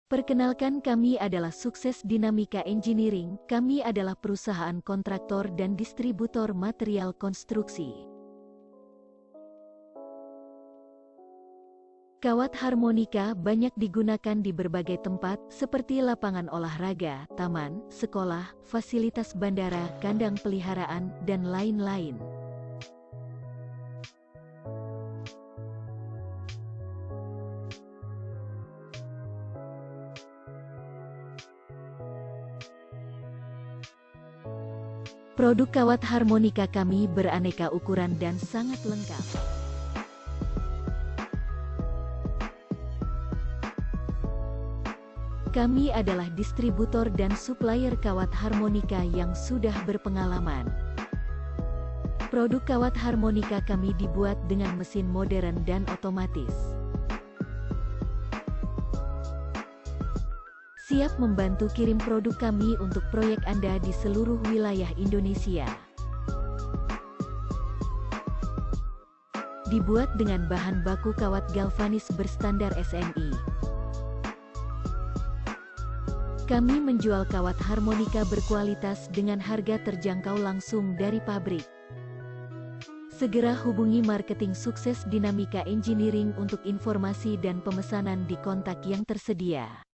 Perkenalkan, kami adalah Sukses Dinamika Engineering. Kami adalah perusahaan kontraktor dan distributor material konstruksi. Kawat harmonika banyak digunakan di berbagai tempat, seperti lapangan olahraga, taman, sekolah, fasilitas bandara, kandang peliharaan, dan lain-lain. Produk kawat harmonika kami beraneka ukuran dan sangat lengkap. Kami adalah distributor dan supplier kawat harmonika yang sudah berpengalaman. Produk kawat harmonika kami dibuat dengan mesin modern dan otomatis. Siap membantu kirim produk kami untuk proyek Anda di seluruh wilayah Indonesia. Dibuat dengan bahan baku kawat galvanis berstandar SNI. Kami menjual kawat harmonika berkualitas dengan harga terjangkau langsung dari pabrik. Segera hubungi marketing Sukses Dinamika Engineering untuk informasi dan pemesanan di kontak yang tersedia.